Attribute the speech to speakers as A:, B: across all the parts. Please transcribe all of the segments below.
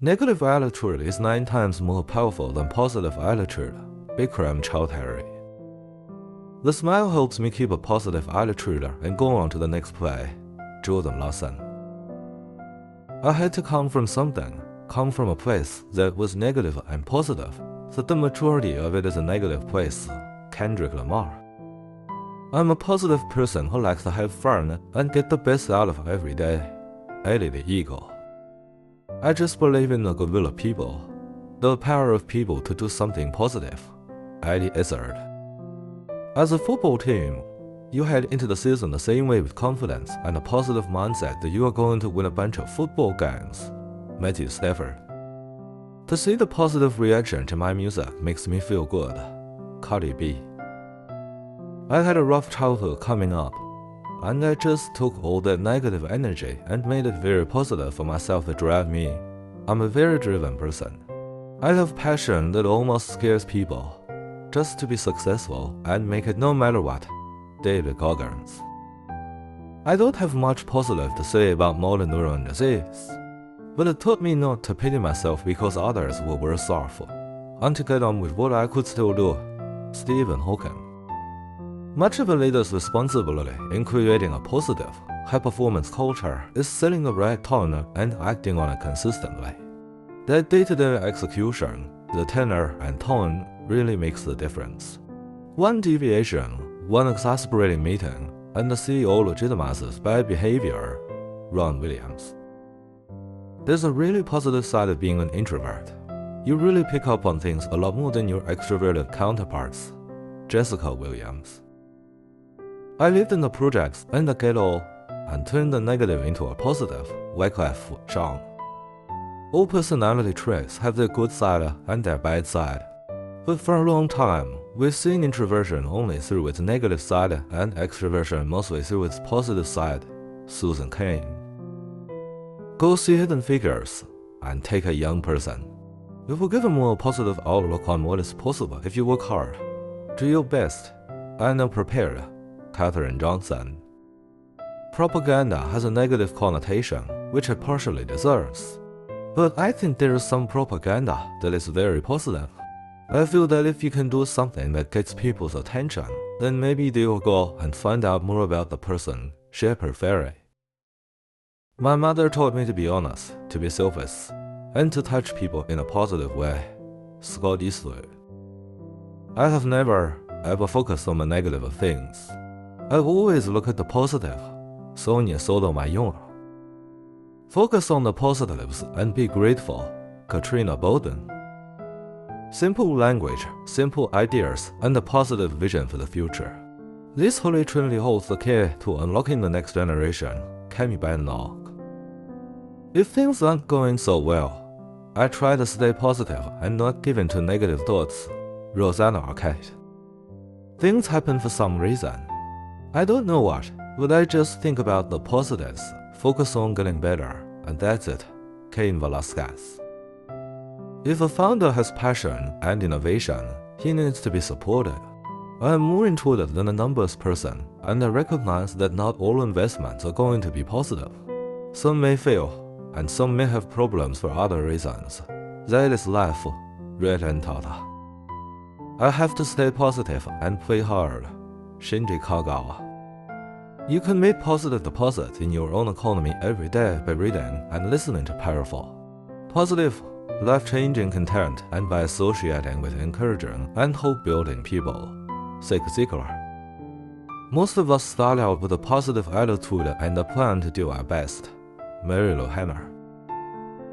A: Negative attitude is 9 times more powerful than positive attitude. Bikram Choudhury. The smile helps me keep a positive attitude and go on to the next play. Jordan Lawson. I had to come from a place that was negative and positive, so the majority of it is a negative place. Kendrick Lamar. I'm a positive person who likes to have fun and get the best out of every day. Eddie the Eagle. I just believe in the goodwill of people, the power of people to do something positive. Eddie Izzard. As a football team, you head into the season the same way with confidence and a positive mindset that you are going to win a bunch of football games. Matthew Stafford. To see the positive reaction to my music makes me feel good. Cardi B. I had a rough childhood coming up, and I just took all that negative energy and made it very positive for myself to drive me. I'm a very driven person. I have passion that almost scares people, just to be successful and make it no matter what. David Goggins. I don't have much positive to say about motor neuron disease, but it taught me not to pity myself because others were worse off, and to get on with what I could still do. Stephen Hawking. Much of a leader's responsibility in creating a positive, high-performance culture is setting the right tone and acting on it consistently. That day-to-day execution, the tenor and tone really makes the difference. One deviation, one exasperating meeting, and the CEO legitimizes bad behavior. Ron Williams. There's a really positive side of being an introvert. You really pick up on things a lot more than your extroverted counterparts. Jessica Williams. I lived in the projects and the ghetto and turned the negative into a positive. Wyclef Jean. All personality traits have their good side and their bad side. But for a long time, we've seen introversion only through its negative side and extroversion mostly through its positive side. Susan Cain. Go see Hidden Figures and take a young person. You will give a more positive outlook on what is possible if you work hard, do your best, and are prepared. Katherine Johnson. Propaganda has a negative connotation, which it partially deserves. But I think there is some propaganda that is very positive. I feel that if you can do something that gets people's attention, then maybe they will go and find out more about the person. Shepard Fairey. My mother taught me to be honest, to be selfless, and to touch people in a positive way. Scott Eastwood. I have never, ever focused on the negative things. I always look at the positive. Sonia Sotomayor. Focus on the positives and be grateful. Katrina Bowden. Simple language, simple ideas, and a positive vision for the future. This Holy Trinity holds the key to unlocking the next generation. Kemi Badenoch. If things aren't going so well, I try to stay positive and not give in to negative thoughts. Rosanna Arquette. Things happen for some reason. I don't know what, but I just think about the positives, focus on getting better, and that's it. Cain Velasquez. If a founder has passion and innovation, he needs to be supported. I am more intuitive than a numbers person, and I recognize that not all investments are going to be positive. Some may fail, and some may have problems for other reasons. That is life. Ratan Tata. I have to stay positive and play hard. Shinji Kagawa. You can make positive deposits in your own economy every day by reading and listening to powerful, positive, life-changing content and by associating with encouraging and hope-building people. Zig Ziglar. Most of us start out with a positive attitude and a plan to do our best. Mary Lou Hanner.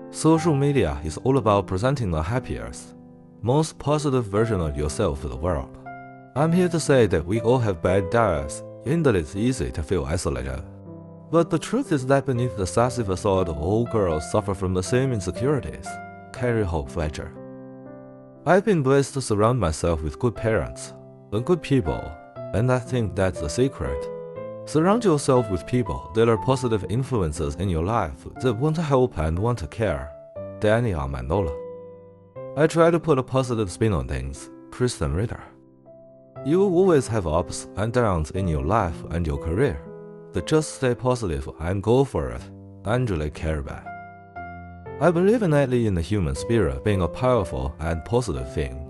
A: Social media is all about presenting the happiest, most positive version of yourself to the world. I'm here to say that we all have bad days, in that it's easy to feel isolated. But the truth is that beneath the sassy facade, all girls suffer from the same insecurities. Carrie Hope Fletcher. I've been blessed to surround myself with good parents and good people, and I think that's the secret. Surround yourself with people that are positive influences in your life that want to help and want to care. Daniel Mandola. I try to put a positive spin on things. Kristen Ritter. You will always have ups and downs in your life and your career, but just stay positive and go for it. Angela Kerber. I believe innately in the human spirit being a powerful and positive thing,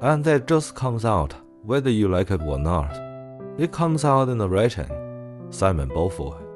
A: and that just comes out whether you like it or not. It comes out in the writing. Simon Beaufoy.